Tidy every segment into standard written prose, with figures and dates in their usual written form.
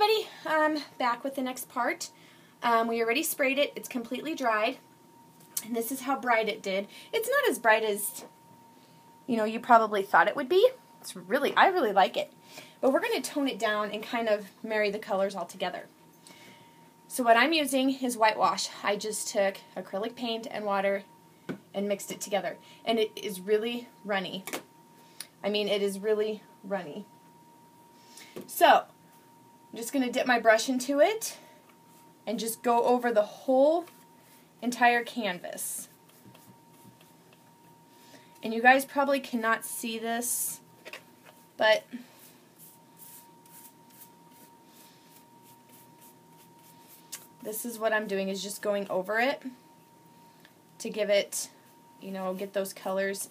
everybody, I'm back with the next part. We already sprayed it. It's completely dried. And this is how bright it did. It's not as bright as, you probably thought it would be. I really like it. But we're going to tone it down and kind of marry the colors all together. So what I'm using is whitewash. I just took acrylic paint and water and mixed it together. And it is really runny. I mean, it is really runny. So, I'm just going to dip my brush into it and just go over the whole entire canvas. And you guys probably cannot see this, but this is what I'm doing, is just going over it to give it, get those colors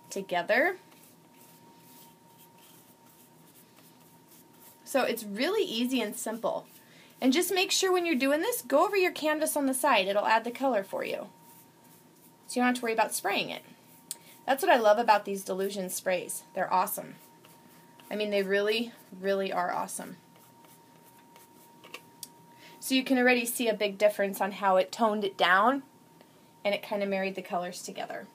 together. So it's really easy and simple. And just make sure when you're doing this, go over your canvas on the side. It'll add the color for you. So you don't have to worry about spraying it. That's what I love about these Dylusion sprays. They're awesome. I mean, they really, really are awesome. So you can already see a big difference on how it toned it down and it kind of married the colors together.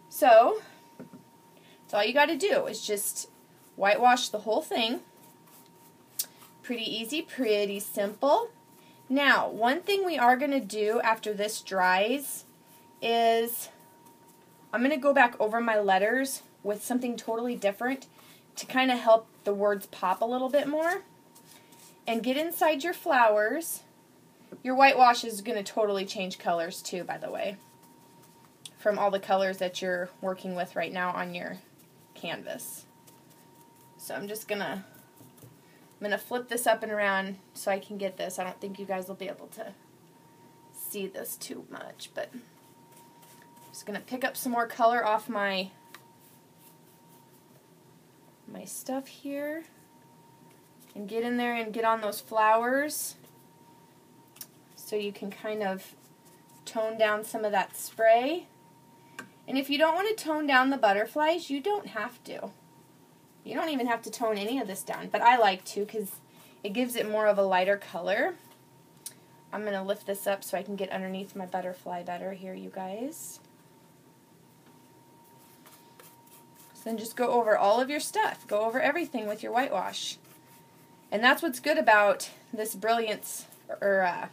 So, that's all you got to do is just whitewash the whole thing. Pretty easy, pretty simple. Now, one thing we are going to do after this dries is I'm going to go back over my letters with something totally different to kind of help the words pop a little bit more. And get inside your flowers. Your whitewash is going to totally change colors too, by the way, from all the colors that you're working with right now on your canvas. So I'm going to flip this up and around so I can get this. I don't think you guys will be able to see this too much, but I'm just going to pick up some more color off my stuff here and get in there and get on those flowers so you can kind of tone down some of that spray. And if you don't want to tone down the butterflies, you don't have to. You don't even have to tone any of this down, but I like to because it gives it more of a lighter color. I'm going to lift this up so I can get underneath my butterfly better here, you guys. So then just go over all of your stuff. Go over everything with your whitewash. And that's what's good about this Brilliance, or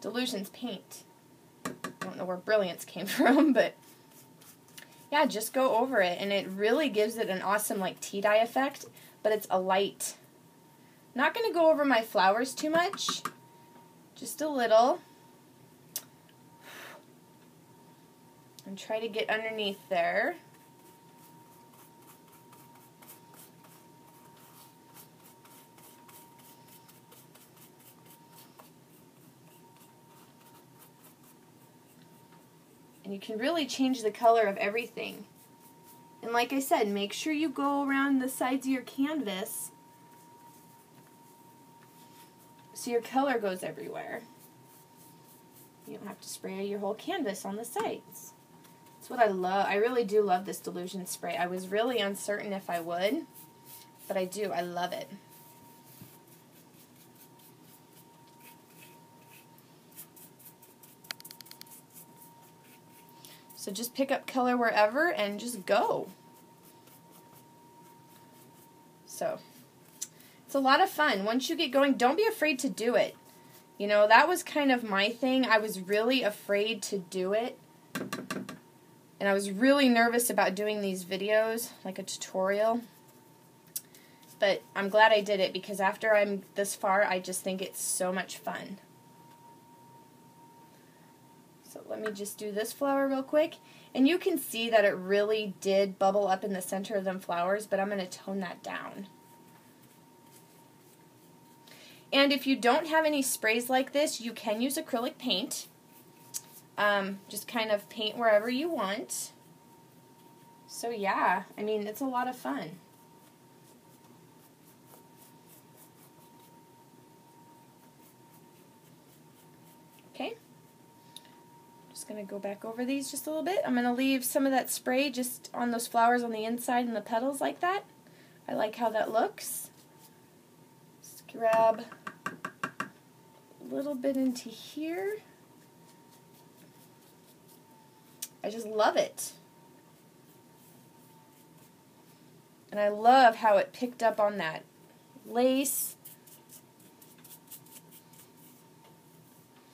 Dylusion's paint. I don't know where Brilliance came from, but yeah, just go over it, and it really gives it an awesome tea dye effect, but it's a light. Not going to go over my flowers too much, just a little, and try to get underneath there. And you can really change the color of everything. And like I said, make sure you go around the sides of your canvas so your color goes everywhere. You don't have to spray your whole canvas on the sides. That's what I love. I really do love this Dylusion spray. I was really uncertain if I would, but I do. I love it. So just pick up color wherever and just go. So it's a lot of fun. Once you get going, don't be afraid to do it. That was kind of my thing. I was really afraid to do it. And I was really nervous about doing these videos, like a tutorial. But I'm glad I did it because after I'm this far, I just think it's so much fun. So let me just do this flower real quick. And you can see that it really did bubble up in the center of them flowers, but I'm going to tone that down. And if you don't have any sprays like this, you can use acrylic paint. Just kind of paint wherever you want. So yeah, I mean, it's a lot of fun. Okay. Going to go back over these just a little bit. I'm going to leave some of that spray just on those flowers on the inside and the petals like that. I like how that looks. Just grab a little bit into here. I just love it. And I love how it picked up on that lace.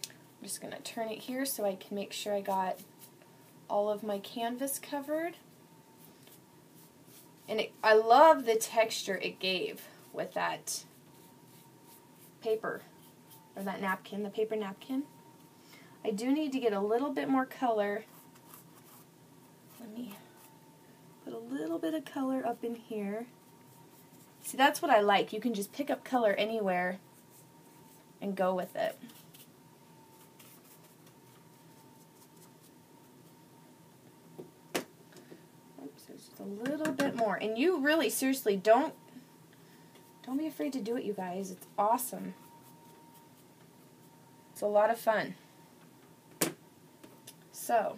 I'm just going to turn it here so I can make sure I got all of my canvas covered. And I love the texture it gave with that paper, or that napkin, the paper napkin. I do need to get a little bit more color. Let me put a little bit of color up in here. See, that's what I like. You can just pick up color anywhere and go with it. Just a little bit more. And you really, seriously, don't be afraid to do it, you guys. It's awesome. It's a lot of fun. So,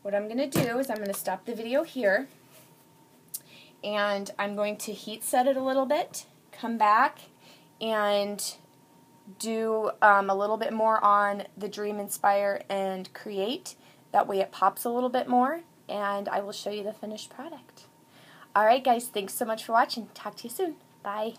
what I'm going to do is I'm going to stop the video here, and I'm going to heat set it a little bit, come back, and do a little bit more on the Dream, Inspire, and Create. That way it pops a little bit more, and I will show you the finished product. Alright guys, thanks so much for watching. Talk to you soon. Bye.